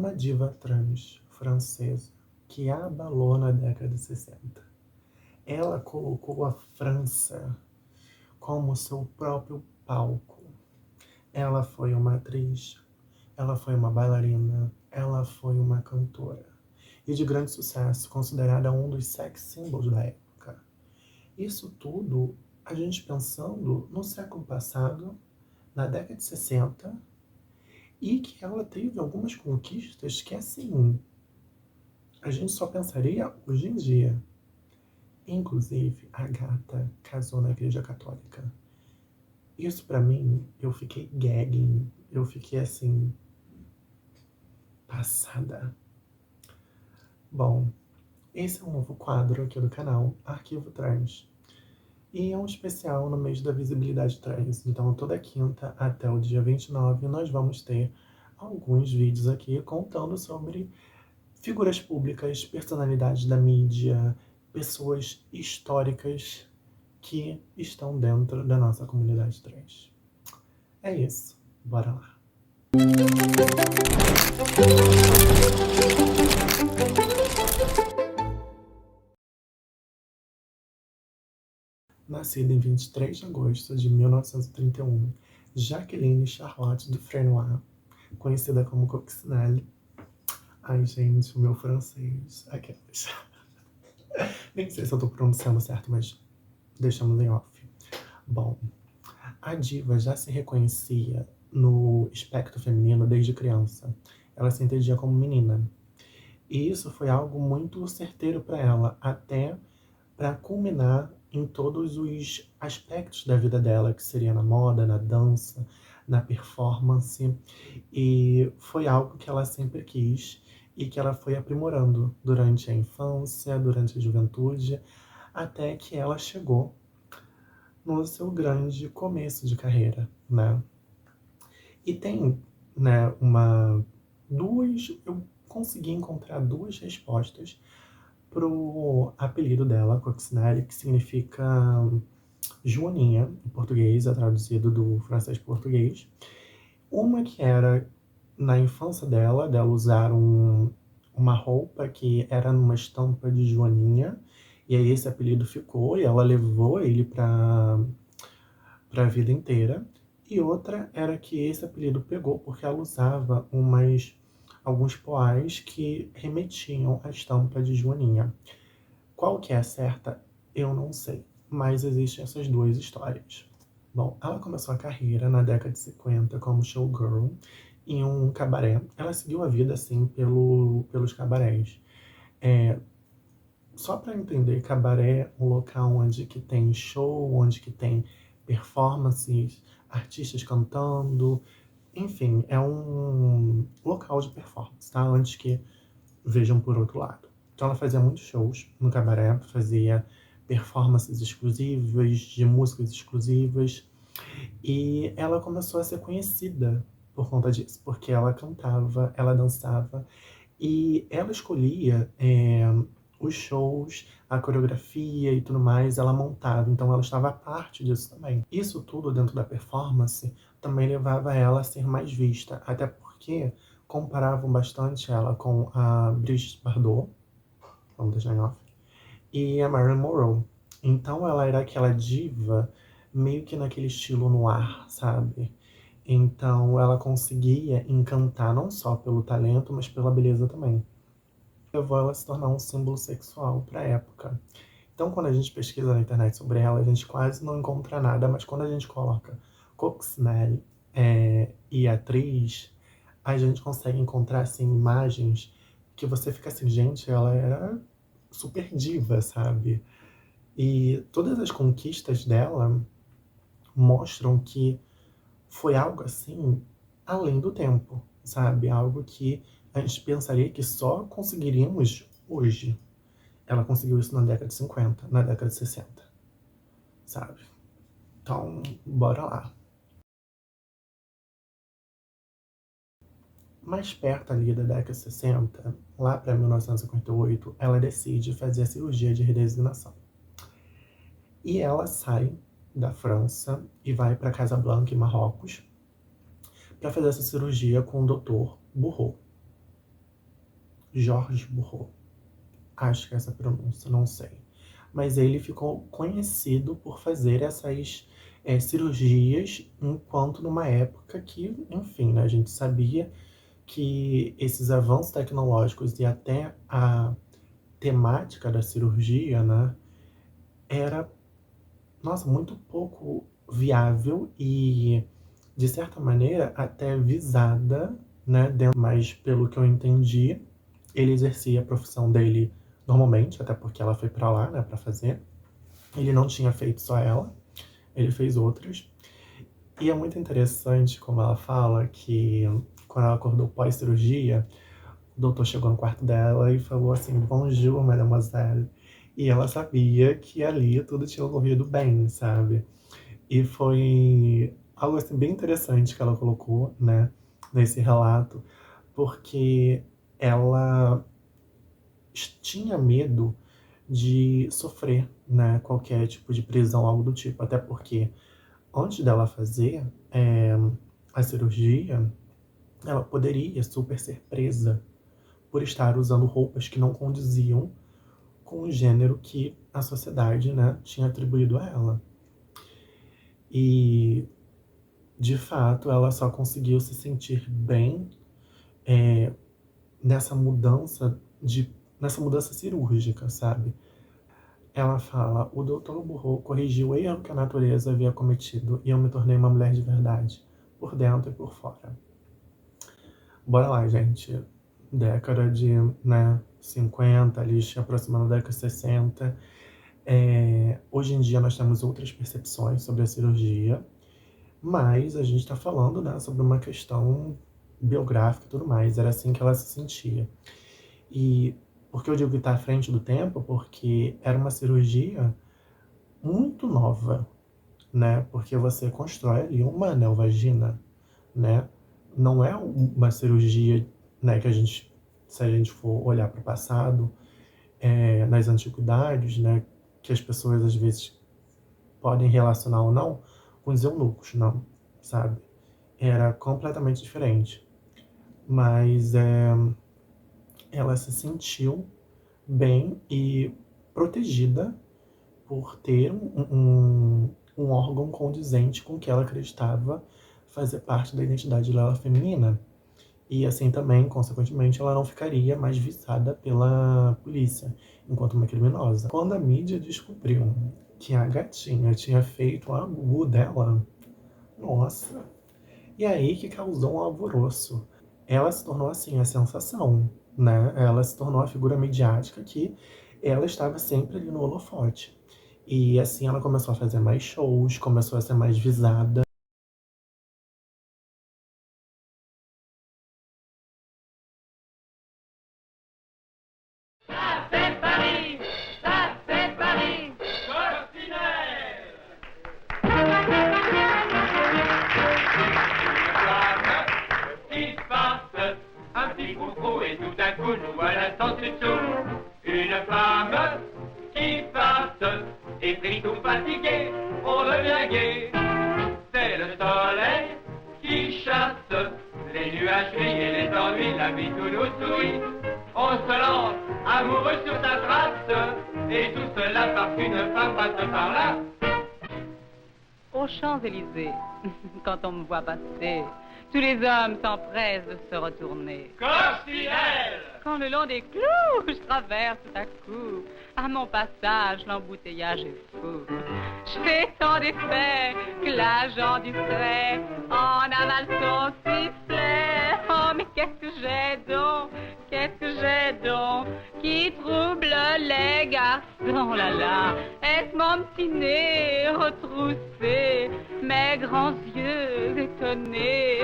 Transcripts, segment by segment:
uma diva trans francesa que abalou na década de 60. Ela colocou a França como seu próprio palco. Ela foi uma atriz, ela foi uma bailarina, ela foi uma cantora. E de grande sucesso, considerada um dos sex symbols da época. Isso tudo a gente pensando no século passado, na década de 60, e que ela teve algumas conquistas que, assim, a gente só pensaria hoje em dia. Inclusive, a gata casou na Igreja Católica. Isso pra mim, eu fiquei gagging, eu fiquei assim, passada. Bom, esse é um novo quadro aqui do canal, Arquivo Trans. E é um especial no mês da visibilidade trans. Então, toda quinta até o dia 29, nós vamos ter alguns vídeos aqui contando sobre figuras públicas, personalidades da mídia, pessoas históricas que estão dentro da nossa comunidade trans. É isso, bora lá. Nascida em 23 de agosto de 1931, Jacqueline Charlotte Dufresnoy, conhecida como Coccinelle. Ai, gente, o meu francês, aquelas. Nem sei se eu tô pronunciando certo, mas deixamos em off. Bom, a diva já se reconhecia no espectro feminino desde criança. Ela se entendia como menina. E isso foi algo muito certeiro para ela, até para culminar em todos os aspectos da vida dela, que seria na moda, na dança, na performance. E foi algo que ela sempre quis e que ela foi aprimorando durante a infância, durante a juventude, até que ela chegou no seu grande começo de carreira, né? E tem, né, eu consegui encontrar duas respostas pro apelido dela, Coccinelle, que significa Joaninha, em português, é traduzido do francês para português. Uma que era na infância dela usar uma roupa que era numa estampa de Joaninha, e aí esse apelido ficou, e ela levou ele para a vida inteira. E outra era que esse apelido pegou porque ela usava alguns poais que remetiam à estampa de Joaninha. Qual que é a certa? Eu não sei, mas existem essas duas histórias. Bom, ela começou a carreira na década de 50 como showgirl em um cabaré. Ela seguiu a vida, assim, pelos cabarés. Só para entender, cabaré é um local onde que tem show, onde que tem performances, artistas cantando, enfim, é um local de performance, tá? Antes que vejam por outro lado. Então ela fazia muitos shows no cabaré, fazia performances exclusivas, de músicas exclusivas, e ela começou a ser conhecida por conta disso, porque ela cantava, ela dançava, e ela escolhia os shows, a coreografia e tudo mais, ela montava, então ela estava a parte disso também. Isso tudo dentro da performance também levava ela a ser mais vista, até porque comparavam bastante ela com a Brigitte Bardot, vamos deixar em off, e a Marilyn Monroe. Então ela era aquela diva meio que naquele estilo noir, sabe? Então ela conseguia encantar não só pelo talento, mas pela beleza também. Levou ela a se tornar um símbolo sexual para a época. Então quando a gente pesquisa na internet sobre ela, a gente quase não encontra nada, mas quando a gente coloca Coccinelle e atriz, a gente consegue encontrar assim, imagens que você fica assim, gente, ela era super diva, sabe? E todas as conquistas dela mostram que foi algo assim além do tempo, sabe? Algo que a gente pensaria que só conseguiríamos hoje. Ela conseguiu isso na década de 50, na década de 60, sabe? Então, bora lá. Mais perto ali da década de 60, lá para 1958, ela decide fazer a cirurgia de redesignação. E ela sai da França e vai para Casablanca, em Marrocos, para fazer essa cirurgia com o Dr. Bourreau. Georges Bourreau. Acho que é essa a pronúncia, não sei. Mas ele ficou conhecido por fazer essas cirurgias, enquanto numa época que, enfim, né, a gente sabia que esses avanços tecnológicos e até a temática da cirurgia, né, era, nossa, muito pouco viável e, de certa maneira, até visada, né, mas pelo que eu entendi, ele exercia a profissão dele normalmente, até porque ela foi pra lá, né, pra fazer. Ele não tinha feito só ela, ele fez outras. E é muito interessante como ela fala que quando ela acordou pós-cirurgia, o doutor chegou no quarto dela e falou assim: Bonjour, mademoiselle. E ela sabia que ali tudo tinha ocorrido bem, sabe? E foi algo assim bem interessante que ela colocou, né, nesse relato, porque ela tinha medo de sofrer, né, qualquer tipo de prisão, algo do tipo. Até porque antes dela fazer a cirurgia, ela poderia super ser presa por estar usando roupas que não condiziam com o gênero que a sociedade, né, tinha atribuído a ela. E, de fato, ela só conseguiu se sentir bem nessa mudança nessa mudança cirúrgica, sabe? Ela fala: o doutor Burro corrigiu o erro que a natureza havia cometido e eu me tornei uma mulher de verdade, por dentro e por fora. Bora lá, gente. Década de, né, 50, ali aproximando da década de 60. Hoje em dia nós temos outras percepções sobre a cirurgia, mas a gente está falando, né, sobre uma questão biográfica e tudo mais. Era assim que ela se sentia. E por que eu digo que está à frente do tempo? Porque era uma cirurgia muito nova, né? Porque você constrói ali uma neovagina, né? Não é uma cirurgia, né, que a gente, se a gente for olhar para o passado, nas antiguidades, né, que as pessoas às vezes podem relacionar ou não com os eunucos, não, sabe? Era completamente diferente. Mas ela se sentiu bem e protegida por ter um órgão condizente com o que ela acreditava fazer parte da identidade dela feminina. E assim também, consequentemente, ela não ficaria mais visada pela polícia enquanto uma criminosa. Quando a mídia descobriu que a gatinha tinha feito a Gugu dela, nossa, e aí que causou um alvoroço. Ela se tornou assim a sensação, né? Ela se tornou a figura midiática que ela estava sempre ali no holofote. E assim ela começou a fazer mais shows, começou a ser mais visada. Ça c'est Paris, ça c'est Paris, Coccinelle. Une femme qui passe, un petit coucou et tout d'un coup nous voilà sans dessous. Une femme qui passe, et pris tout fatigué, on devient gai. C'est le soleil qui chasse les nuages gris et les ennuis, la vie tout nous sourit. On se lance amoureux sur sa trace, et tout cela parce qu'une femme passe par là. Aux Champs-Élysées, quand on me voit passer, tous les hommes s'empressent de se retourner. Coccinelle! Quand le long des clous, je traverse tout à coup, à mon passage, l'embouteillage est fou. Je fais tant d'effets que l'agent distrait en avale son sifflet. Oh, mais qu'est-ce que j'ai donc, qui trouble les garçons, là là. Est-ce mon petit nez retroussé, mes grands yeux étonnés?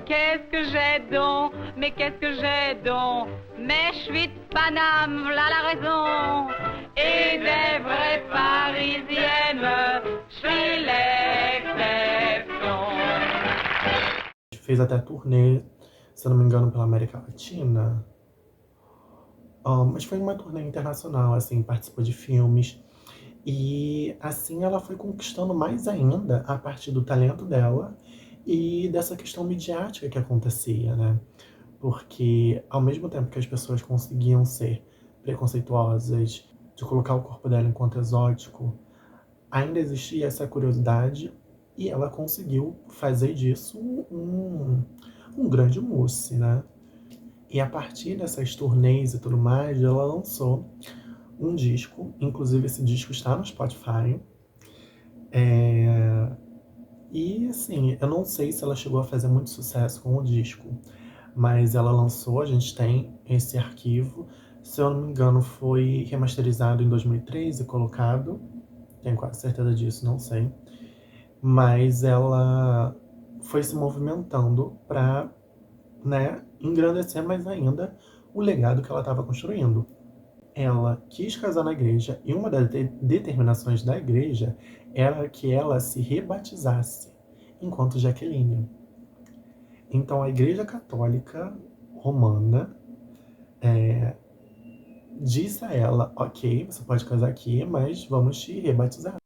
Qu'est-ce que j'ai donc, mais qu'est-ce que j'ai donc? Mais je suis de Paname, là la raison. Et des vraies parisiennes, je suis l'exception. Fez até turnê, se eu não me engano, pela América Latina. Mas foi uma turnê internacional, assim, participou de filmes. E assim ela foi conquistando mais ainda a partir do talento dela e dessa questão midiática que acontecia, né? porque ao mesmo tempo que as pessoas conseguiam ser preconceituosas, de colocar o corpo dela enquanto exótico, ainda existia essa curiosidade e ela conseguiu fazer disso um grande mousse, né? E a partir dessas turnês e tudo mais, ela lançou um disco, inclusive esse disco está no Spotify. E assim, eu não sei se ela chegou a fazer muito sucesso com o disco, mas ela lançou, a gente tem esse arquivo. Se eu não me engano, foi remasterizado em 2013 e colocado. Tenho quase certeza disso, não sei. Mas ela foi se movimentando para, né, engrandecer mais ainda o legado que ela estava construindo. Ela quis casar na igreja e uma das determinações da igreja era que ela se rebatizasse enquanto Jaqueline. Então a Igreja Católica Romana disse a ela: ok, você pode casar aqui, mas vamos te rebatizar.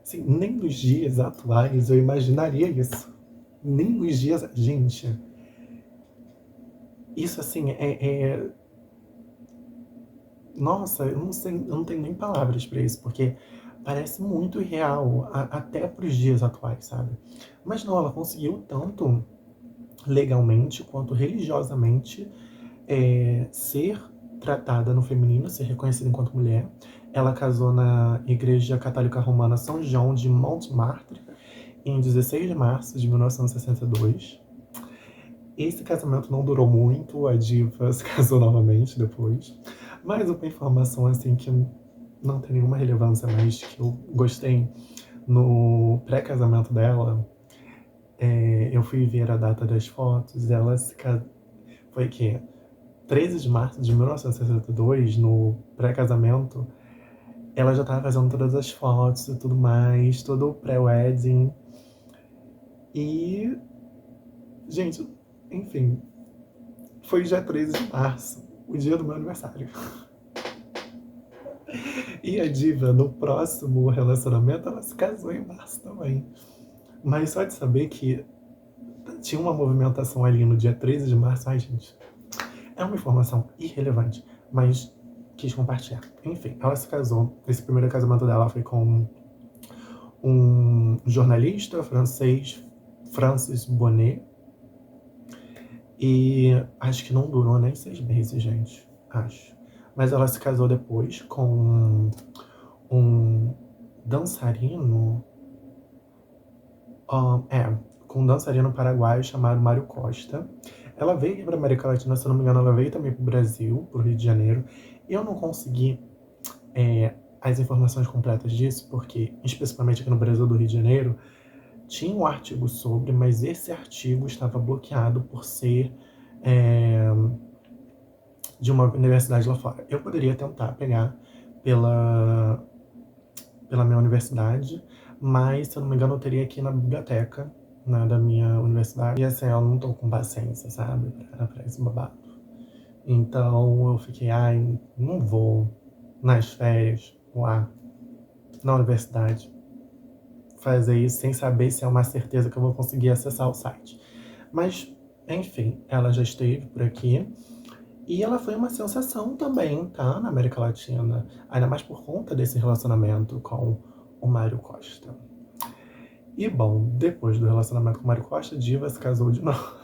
Assim, nem nos dias atuais eu imaginaria isso. Nem nos dias. Gente, isso assim nossa, eu não sei, eu não tenho nem palavras para isso, porque parece muito irreal, até para os dias atuais, sabe? Mas não, ela conseguiu tanto legalmente quanto religiosamente ser tratada no feminino, ser reconhecida enquanto mulher. Ela casou na Igreja Católica Romana São João de Montmartre em 16 de março de 1962. Esse casamento não durou muito, a diva se casou novamente depois. Mas uma informação assim que não tem nenhuma relevância, mas que eu gostei no pré-casamento dela, eu fui ver a data das fotos, ela se casou. Foi que 13 de março de 1962, no pré-casamento, ela já estava fazendo todas as fotos e tudo mais, todo o pré-wedding. E, gente, enfim, foi dia 13 de março, o dia do meu aniversário. E a diva, no próximo relacionamento, ela se casou em março também. Mas só de saber que tinha uma movimentação ali no dia 13 de março, ai, gente, é uma informação irrelevante, mas quis compartilhar. Enfim, ela se casou. Esse primeiro casamento dela foi com um jornalista francês, Francis Bonnet. E acho que não durou nem 6 meses, gente. Acho. Mas ela se casou depois com um dançarino. Com um dançarino paraguaio chamado Mário Costa. Ela veio aqui para América Latina, se eu não me engano, ela veio também para o Brasil, para o Rio de Janeiro. Eu não consegui as informações completas disso, porque, especificamente aqui no Brasil do Rio de Janeiro, tinha um artigo sobre, mas esse artigo estava bloqueado por ser de uma universidade lá fora. Eu poderia tentar pegar pela minha universidade, mas, se eu não me engano, eu teria aqui na biblioteca, né, da minha universidade. E assim, eu não tô com paciência, sabe, pra esse babado. Então eu fiquei, ai, não vou nas férias lá na universidade fazer isso sem saber se é uma certeza que eu vou conseguir acessar o site. Mas, enfim, ela já esteve por aqui e ela foi uma sensação também, tá, na América Latina, ainda mais por conta desse relacionamento com o Mário Costa. E bom, depois do relacionamento com o Mário Costa, a diva se casou de novo.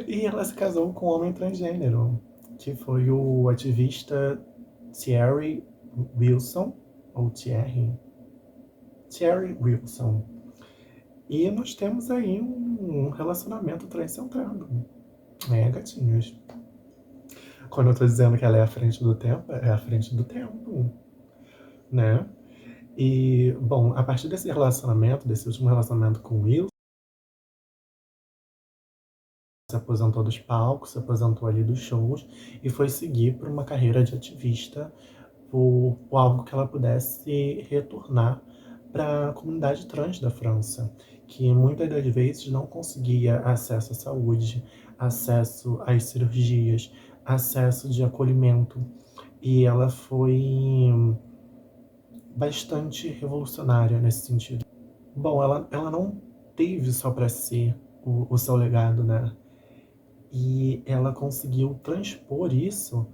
E ela se casou com um homem transgênero, que foi o ativista Thierry Wilson, ou Thierry Wilson. E nós temos aí um relacionamento transcentrado. Gatinhos. Quando eu tô dizendo que ela é à frente do tempo, é à frente do tempo, né? E, bom, a partir desse relacionamento, desse último relacionamento com o Will, se aposentou dos palcos, se aposentou ali dos shows e foi seguir por uma carreira de ativista, por algo que ela pudesse retornar para a comunidade trans da França, que muitas das vezes não conseguia acesso à saúde, acesso às cirurgias, acesso de acolhimento. E ela foi bastante revolucionária nesse sentido. Bom, ela não teve só para si o seu legado, né? E ela conseguiu transpor isso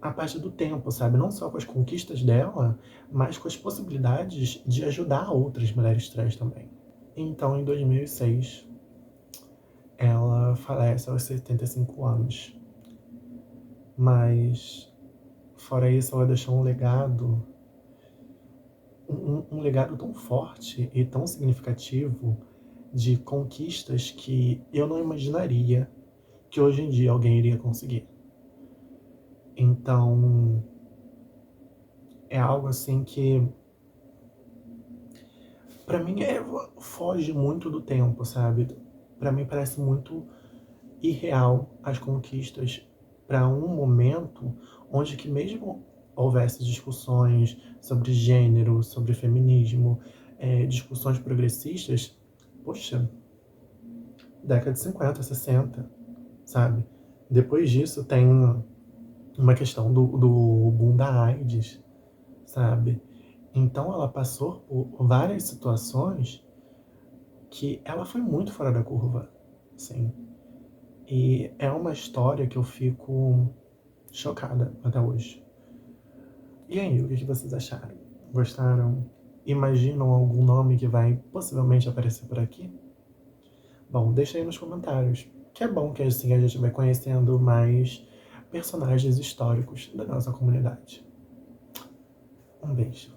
a partir do tempo, sabe? Não só com as conquistas dela, mas com as possibilidades de ajudar outras mulheres trans também. Então, em 2006, ela falece aos 75 anos. Mas, fora isso, ela deixou um legado, um legado tão forte e tão significativo de conquistas que eu não imaginaria que hoje em dia alguém iria conseguir. Então, é algo assim que, pra mim, foge muito do tempo, sabe? Pra mim parece muito irreal as conquistas para um momento onde que mesmo houvesse discussões sobre gênero, sobre feminismo, discussões progressistas, poxa, década de 50, 60, sabe? Depois disso tem uma questão do boom da AIDS, sabe? Então ela passou por várias situações que ela foi muito fora da curva, assim. E é uma história que eu fico chocada até hoje. E aí, o que vocês acharam? Gostaram? Imaginam algum nome que vai possivelmente aparecer por aqui? Bom, deixa aí nos comentários. Que é bom que assim a gente vai conhecendo mais personagens históricos da nossa comunidade. Um beijo.